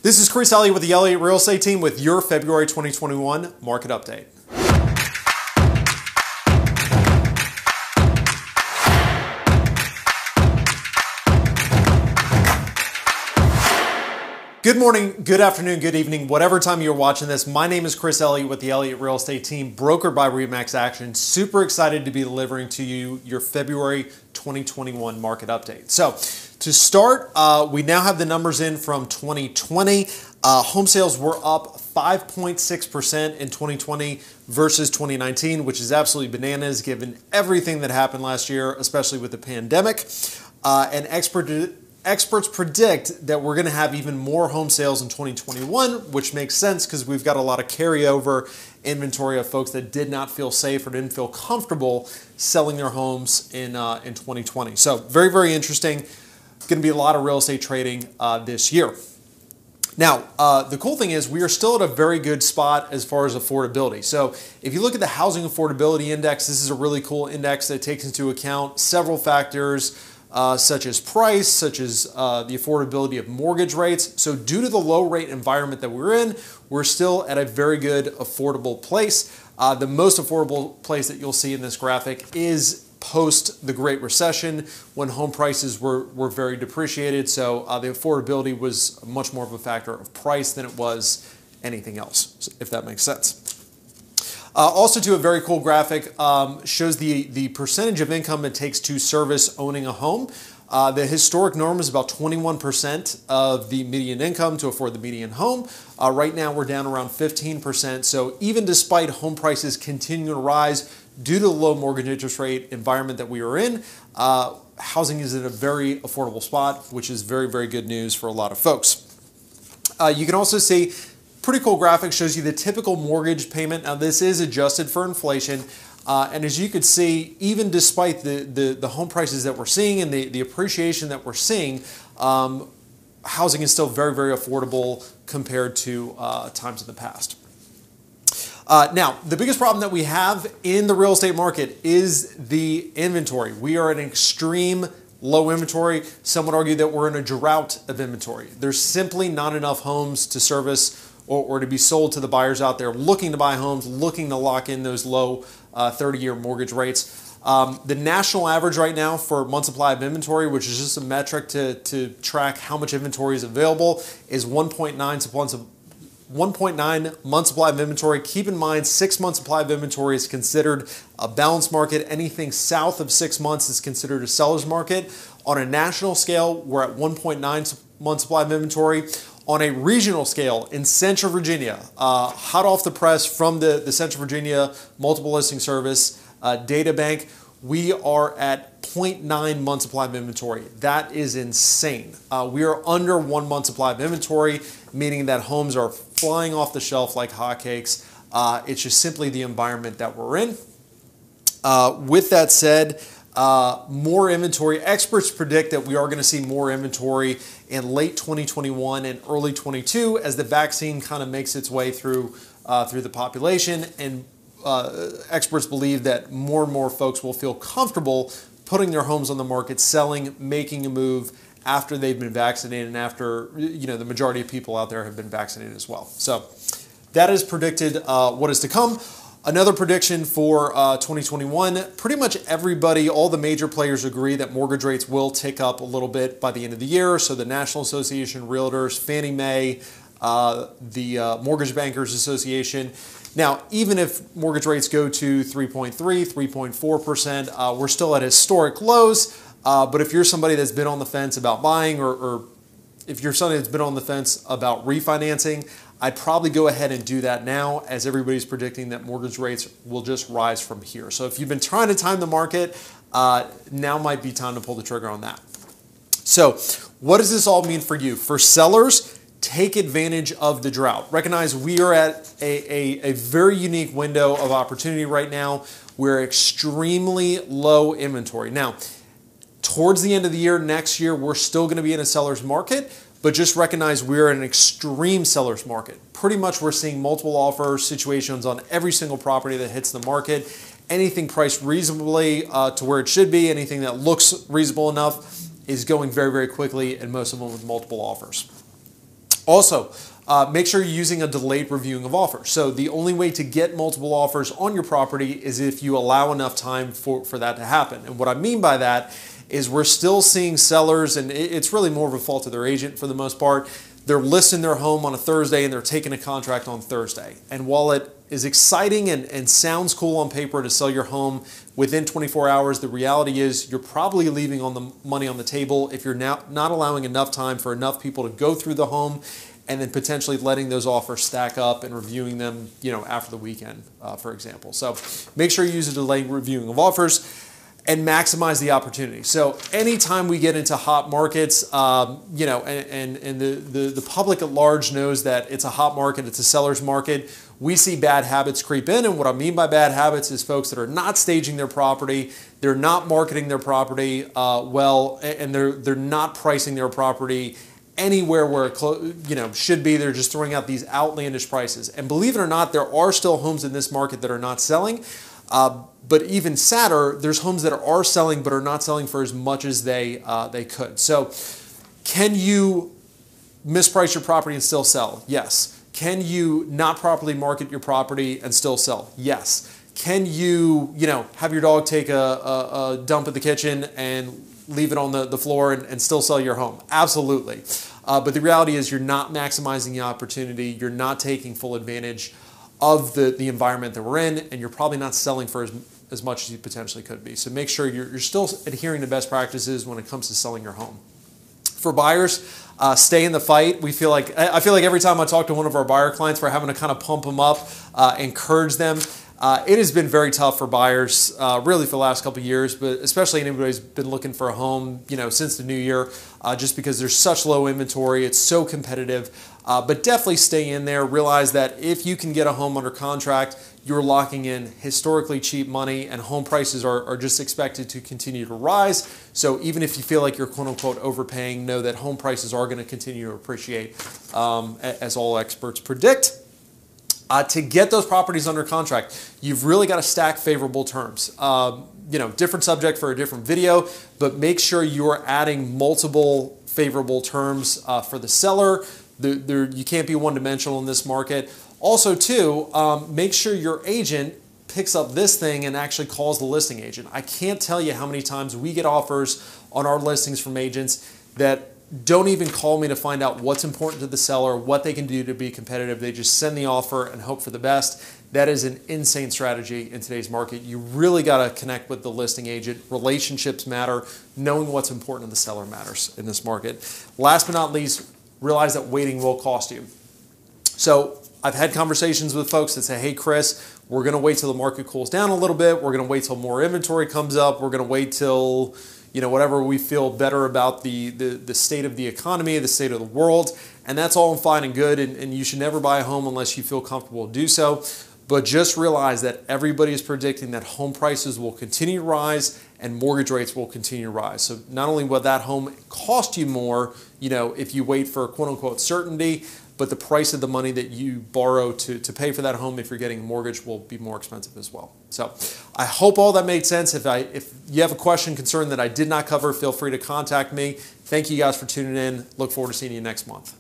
This is Chris Elliott with the Elliott Real Estate Team with your February 2021 market update. Good morning, good afternoon, good evening, whatever time you're watching this. My name is Chris Elliott with the Elliott Real Estate Team, brokered by RE/MAX Action. Super excited to be delivering to you your February 2021 market update. So to start, we now have the numbers in from 2020. Home sales were up 5.6% in 2020 versus 2019, which is absolutely bananas given everything that happened last year, especially with the pandemic. And experts predict that we're going to have even more home sales in 2021, which makes sense because we've got a lot of carryover inventory of folks that did not feel safe or didn't feel comfortable selling their homes in 2020. So very, very interesting. Going to be a lot of real estate trading this year. Now, the cool thing is we are still at a very good spot as far as affordability. So if you look at the Housing Affordability Index, this is a really cool index that takes into account several factors such as price, such as the affordability of mortgage rates. So due to the low rate environment that we're in, we're still at a very good affordable place. The most affordable place that you'll see in this graphic is post the Great Recession, when home prices were very depreciated. So the affordability was much more of a factor of price than it was anything else, if that makes sense. Also, to a very cool graphic, shows the percentage of income it takes to service owning a home. The historic norm is about 21% of the median income to afford the median home. Right now, we're down around 15%. So even despite home prices continuing to rise due to the low mortgage interest rate environment that we are in, housing is in a very affordable spot, which is very, very good news for a lot of folks. You can also see pretty cool graphic, shows you the typical mortgage payment. Now this is adjusted for inflation. And as you can see, even despite the home prices that we're seeing and the appreciation that we're seeing, housing is still very, very affordable compared to times in the past. Now, the biggest problem that we have in the real estate market is the inventory. We are at an extreme low inventory. Some would argue that we're in a drought of inventory. There's simply not enough homes to service or to be sold to the buyers out there looking to buy homes, looking to lock in those low 30-year mortgage rates. The national average right now for month supply of inventory, which is just a metric to track how much inventory is available, is 1.9 month supply of inventory. Keep in mind, 6 month supply of inventory is considered a balanced market. Anything south of 6 months is considered a seller's market. On a national scale, we're at 1.9 month supply of inventory. On a regional scale, in Central Virginia, hot off the press from the Central Virginia Multiple Listing Service data bank, we are at 0.9 month supply of inventory. That is insane. We are under 1 month supply of inventory, meaning that homes are flying off the shelf like hotcakes. It's just simply the environment that we're in. With that said, more inventory. Experts predict that we are going to see more inventory in late 2021 and early 22 as the vaccine kind of makes its way through the population, and experts believe that more and more folks will feel comfortable putting their homes on the market, selling, making a move after they've been vaccinated and after the majority of people out there have been vaccinated as well. So that is predicted what is to come. Another prediction for 2021, pretty much everybody, all the major players agree that mortgage rates will tick up a little bit by the end of the year. So the National Association of Realtors, Fannie Mae, the Mortgage Bankers Association. Now, even if mortgage rates go to 3.3, 3.4%, we're still at historic lows. But if you're somebody that's been on the fence about buying, or if you're somebody that's been on the fence about refinancing, I'd probably go ahead and do that now, as everybody's predicting that mortgage rates will just rise from here. So if you've been trying to time the market, now might be time to pull the trigger on that. So what does this all mean for you? For sellers, take advantage of the drought. Recognize we are at a very unique window of opportunity right now. We're extremely low inventory. Now, towards the end of the year, next year, we're still going to be in a seller's market, but just recognize we're in an extreme seller's market. Pretty much we're seeing multiple offer situations on every single property that hits the market. Anything priced reasonably to where it should be, anything that looks reasonable enough is going very, very quickly, and most of them with multiple offers. Also, make sure you're using a delayed reviewing of offers. So the only way to get multiple offers on your property is if you allow enough time for that to happen. And what I mean by that is we're still seeing sellers, and it's really more of a fault of their agent for the most part. They're listing their home on a Thursday and they're taking a contract on Thursday. And while it is exciting and sounds cool on paper to sell your home within 24 hours, the reality is you're probably leaving on the money on the table if you're not allowing enough time for enough people to go through the home and then potentially letting those offers stack up and reviewing them, after the weekend, for example. So make sure you use a delayed reviewing of offers and maximize the opportunity. So anytime we get into hot markets, and the public at large knows that it's a hot market, it's a seller's market, we see bad habits creep in. And what I mean by bad habits is folks that are not staging their property, they're not marketing their property well, and they're not pricing their property anywhere where it should be. They're just throwing out these outlandish prices. And believe it or not, there are still homes in this market that are not selling. But even sadder, there's homes that are selling but are not selling for as much as they could. So can you misprice your property and still sell? Yes. Can you not properly market your property and still sell? Yes. Can you, have your dog take a dump in the kitchen and leave it on the floor and still sell your home? Absolutely. But the reality is you're not maximizing the opportunity. You're not taking full advantage of the environment that we're in, and you're probably not selling for as much as you potentially could be. So make sure you're still adhering to best practices when it comes to selling your home. For buyers, stay in the fight. I feel like every time I talk to one of our buyer clients, we're having to kind of pump them up, encourage them. It has been very tough for buyers, really for the last couple of years, but especially anybody who's been looking for a home, since the new year, just because there's such low inventory, it's so competitive. But definitely stay in there. Realize that if you can get a home under contract, you're locking in historically cheap money, and home prices are just expected to continue to rise. So even if you feel like you're quote unquote overpaying, know that home prices are going to continue to appreciate, as all experts predict. To get those properties under contract, you've really got to stack favorable terms. Different subject for a different video, but make sure you're adding multiple favorable terms for the seller. You can't be one-dimensional in this market. Also, too, make sure your agent picks up this thing and actually calls the listing agent. I can't tell you how many times we get offers on our listings from agents that don't even call me to find out what's important to the seller, what they can do to be competitive. They just send the offer and hope for the best. That is an insane strategy in today's market. You really got to connect with the listing agent. Relationships matter. Knowing what's important to the seller matters in this market. Last but not least, realize that waiting will cost you. So I've had conversations with folks that say, hey, Chris, we're going to wait till the market cools down a little bit. We're going to wait till more inventory comes up. We're going to wait till whatever we feel better about the state of the economy, the state of the world. And that's all fine and good. And you should never buy a home unless you feel comfortable to do so. But just realize that everybody is predicting that home prices will continue to rise and mortgage rates will continue to rise. So not only will that home cost you more, if you wait for quote unquote certainty, but the price of the money that you borrow to pay for that home if you're getting a mortgage will be more expensive as well. So I hope all that made sense. If you have a question, concern that I did not cover, feel free to contact me. Thank you guys for tuning in. Look forward to seeing you next month.